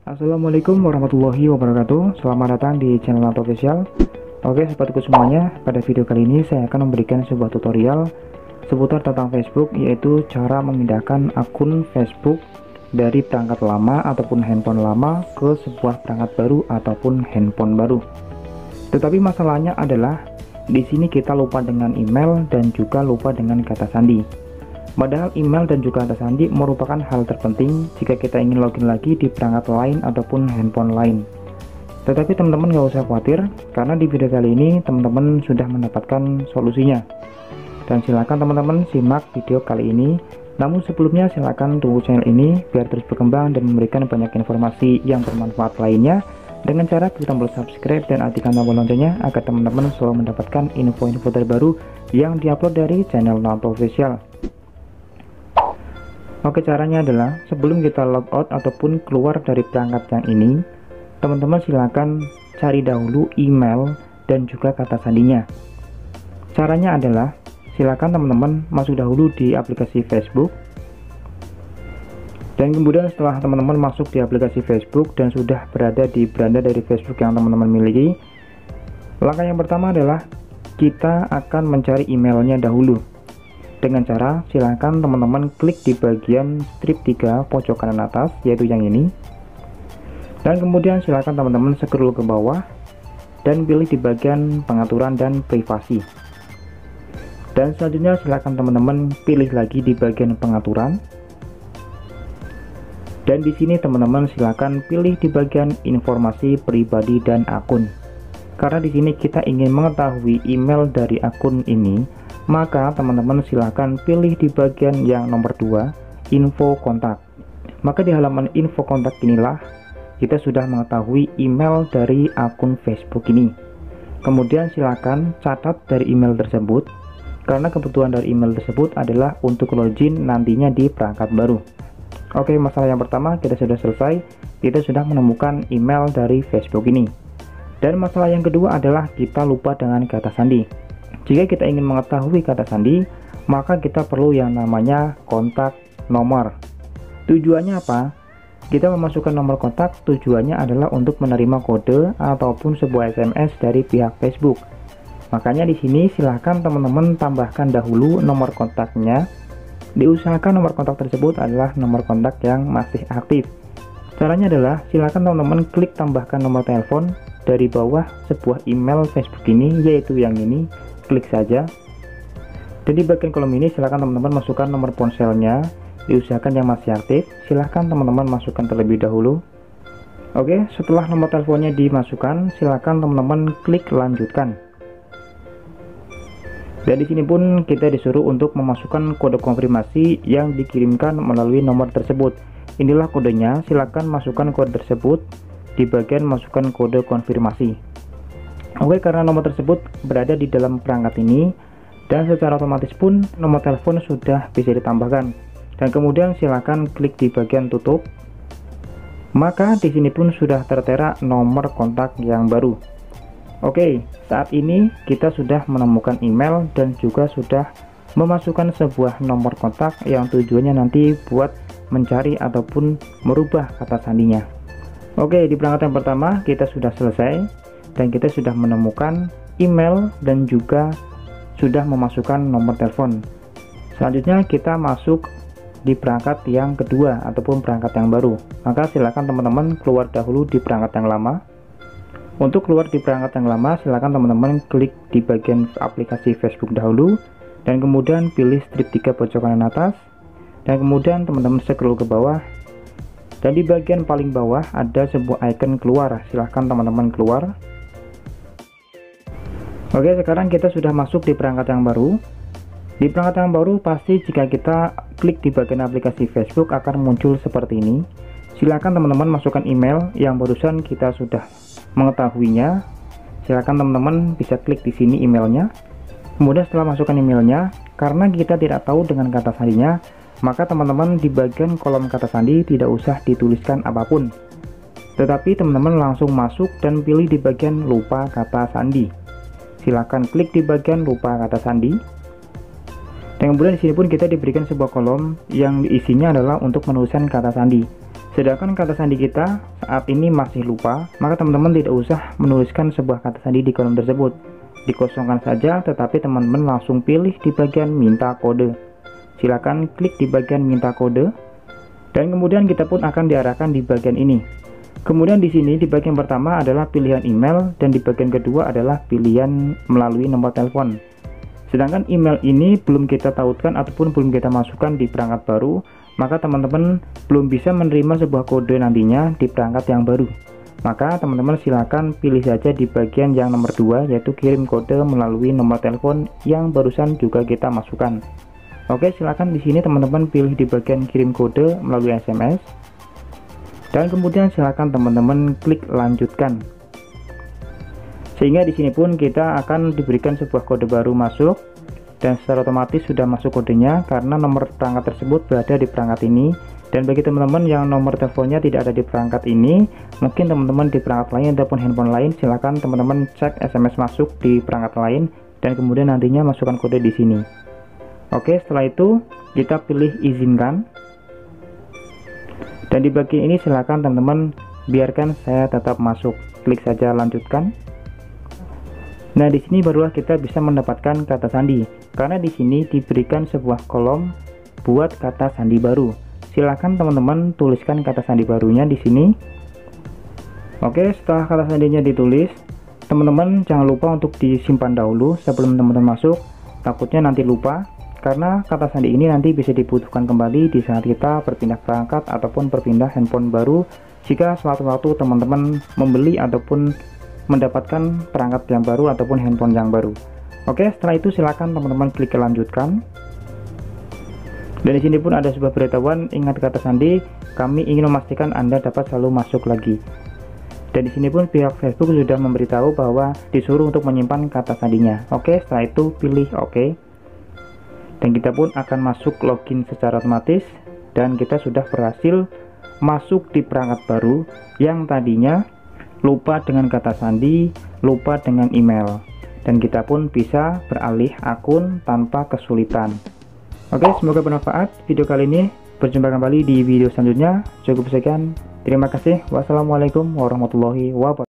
Assalamualaikum warahmatullahi wabarakatuh. Selamat datang di channel Nato Official. Oke sobatku semuanya, pada video kali ini saya akan memberikan sebuah tutorial seputar tentang Facebook, yaitu cara memindahkan akun Facebook dari perangkat lama ataupun handphone lama ke sebuah perangkat baru ataupun handphone baru. Tetapi masalahnya adalah di sini kita lupa dengan email dan juga lupa dengan kata sandi. Padahal email dan juga kata sandi merupakan hal terpenting jika kita ingin login lagi di perangkat lain ataupun handphone lain. Tetapi teman-teman gak usah khawatir, karena di video kali ini teman-teman sudah mendapatkan solusinya. Dan silakan teman-teman simak video kali ini. Namun sebelumnya silakan tunggu channel ini biar terus berkembang dan memberikan banyak informasi yang bermanfaat lainnya dengan cara klik tombol subscribe dan aktifkan tombol loncengnya agar teman-teman selalu mendapatkan info-info terbaru yang diupload dari channel Nato Official. Oke, caranya adalah sebelum kita logout ataupun keluar dari perangkat yang ini, teman-teman silakan cari dahulu email dan juga kata sandinya. Caranya adalah silakan teman-teman masuk dahulu di aplikasi Facebook, dan kemudian setelah teman-teman masuk di aplikasi Facebook dan sudah berada di beranda dari Facebook yang teman-teman miliki, langkah yang pertama adalah kita akan mencari emailnya dahulu. Dengan cara silahkan teman-teman klik di bagian strip 3 pojok kanan atas, yaitu yang ini, dan kemudian silahkan teman-teman scroll ke bawah dan pilih di bagian pengaturan dan privasi, dan selanjutnya silahkan teman-teman pilih lagi di bagian pengaturan, dan di sini teman-teman silahkan pilih di bagian informasi pribadi dan akun. Karena di sini kita ingin mengetahui email dari akun ini, maka teman-teman silahkan pilih di bagian yang nomor 2, info kontak. Maka di halaman info kontak inilah kita sudah mengetahui email dari akun Facebook ini. Kemudian silahkan catat dari email tersebut, karena kebutuhan dari email tersebut adalah untuk login nantinya di perangkat baru. Oke, masalah yang pertama kita sudah selesai, kita sudah menemukan email dari Facebook ini. Dan masalah yang kedua adalah kita lupa dengan kata sandi. Jika kita ingin mengetahui kata sandi, maka kita perlu yang namanya kontak nomor. Tujuannya apa? Kita memasukkan nomor kontak, tujuannya adalah untuk menerima kode ataupun sebuah SMS dari pihak Facebook. Makanya di sini silahkan teman-teman tambahkan dahulu nomor kontaknya. Diusahakan nomor kontak tersebut adalah nomor kontak yang masih aktif. Caranya adalah silahkan teman-teman klik tambahkan nomor telepon dari bawah sebuah email Facebook ini, yaitu yang ini. Klik saja, dan di bagian kolom ini silahkan teman-teman masukkan nomor ponselnya. Diusahakan yang masih aktif, silahkan teman-teman masukkan terlebih dahulu. Oke, setelah nomor teleponnya dimasukkan, silahkan teman-teman klik lanjutkan. Dan di sini pun kita disuruh untuk memasukkan kode konfirmasi yang dikirimkan melalui nomor tersebut. Inilah kodenya, silahkan masukkan kode tersebut di bagian masukkan kode konfirmasi. Oke, karena nomor tersebut berada di dalam perangkat ini, dan secara otomatis pun nomor telepon sudah bisa ditambahkan. Dan kemudian silakan klik di bagian tutup. Maka di sini pun sudah tertera nomor kontak yang baru. Oke, saat ini kita sudah menemukan email dan juga sudah memasukkan sebuah nomor kontak yang tujuannya nanti buat mencari ataupun merubah kata sandinya. Oke, di perangkat yang pertama kita sudah selesai. Dan kita sudah menemukan email dan juga sudah memasukkan nomor telepon. Selanjutnya kita masuk di perangkat yang kedua ataupun perangkat yang baru. Maka silakan teman-teman keluar dahulu di perangkat yang lama. Untuk keluar di perangkat yang lama, silakan teman-teman klik di bagian aplikasi Facebook dahulu, dan kemudian pilih strip 3 pojok kanan atas, dan kemudian teman-teman scroll ke bawah, dan di bagian paling bawah ada sebuah icon keluar. Silahkan teman-teman keluar. Oke, sekarang kita sudah masuk di perangkat yang baru. Di perangkat yang baru pasti jika kita klik di bagian aplikasi Facebook akan muncul seperti ini. Silakan teman-teman masukkan email yang barusan kita sudah mengetahuinya. Silakan teman-teman bisa klik di sini emailnya. Kemudian setelah masukkan emailnya, karena kita tidak tahu dengan kata sandinya, maka teman-teman di bagian kolom kata sandi tidak usah dituliskan apapun. Tetapi teman-teman langsung masuk dan pilih di bagian lupa kata sandi. Silahkan klik di bagian lupa kata sandi. Dan kemudian di sini pun kita diberikan sebuah kolom yang isinya adalah untuk menuliskan kata sandi. Sedangkan kata sandi kita saat ini masih lupa, maka teman-teman tidak usah menuliskan sebuah kata sandi di kolom tersebut. Dikosongkan saja, tetapi teman-teman langsung pilih di bagian minta kode. Silakan klik di bagian minta kode, dan kemudian kita pun akan diarahkan di bagian ini. Kemudian di sini di bagian pertama adalah pilihan email, dan di bagian kedua adalah pilihan melalui nomor telepon. Sedangkan email ini belum kita tautkan ataupun belum kita masukkan di perangkat baru, maka teman-teman belum bisa menerima sebuah kode nantinya di perangkat yang baru. Maka teman-teman silakan pilih saja di bagian yang nomor 2, yaitu kirim kode melalui nomor telepon yang barusan juga kita masukkan. Oke, silakan di sini teman-teman pilih di bagian kirim kode melalui SMS, dan kemudian silakan teman-teman klik lanjutkan. Sehingga di sini pun kita akan diberikan sebuah kode baru masuk, dan secara otomatis sudah masuk kodenya karena nomor perangkat tersebut berada di perangkat ini. Dan bagi teman-teman yang nomor teleponnya tidak ada di perangkat ini, mungkin teman-teman di perangkat lain ataupun handphone lain, silakan teman-teman cek SMS masuk di perangkat lain dan kemudian nantinya masukkan kode di sini. Oke, setelah itu kita pilih izinkan, dan di bagian ini silakan teman-teman biarkan saya tetap masuk, klik saja lanjutkan. Nah, di sini barulah kita bisa mendapatkan kata sandi, karena di sini diberikan sebuah kolom buat kata sandi baru. Silakan teman-teman tuliskan kata sandi barunya di sini. Oke, setelah kata sandinya ditulis, teman-teman jangan lupa untuk disimpan dahulu sebelum teman-teman masuk, takutnya nanti lupa, karena kata sandi ini nanti bisa dibutuhkan kembali di saat kita berpindah perangkat ataupun berpindah handphone baru, jika suatu waktu teman-teman membeli ataupun mendapatkan perangkat yang baru ataupun handphone yang baru. Oke, setelah itu silakan teman-teman klik lanjutkan. Dan di sini pun ada sebuah beritahuan, ingat kata sandi, kami ingin memastikan Anda dapat selalu masuk lagi. Dan di sini pun pihak Facebook sudah memberitahu bahwa disuruh untuk menyimpan kata sandinya. Oke, setelah itu pilih OK. Dan kita pun akan masuk login secara otomatis, dan kita sudah berhasil masuk di perangkat baru yang tadinya lupa dengan kata sandi, lupa dengan email, dan kita pun bisa beralih akun tanpa kesulitan. Oke, semoga bermanfaat video kali ini. Berjumpa kembali di video selanjutnya. Cukup sekian, terima kasih. Wassalamualaikum warahmatullahi wabarakatuh.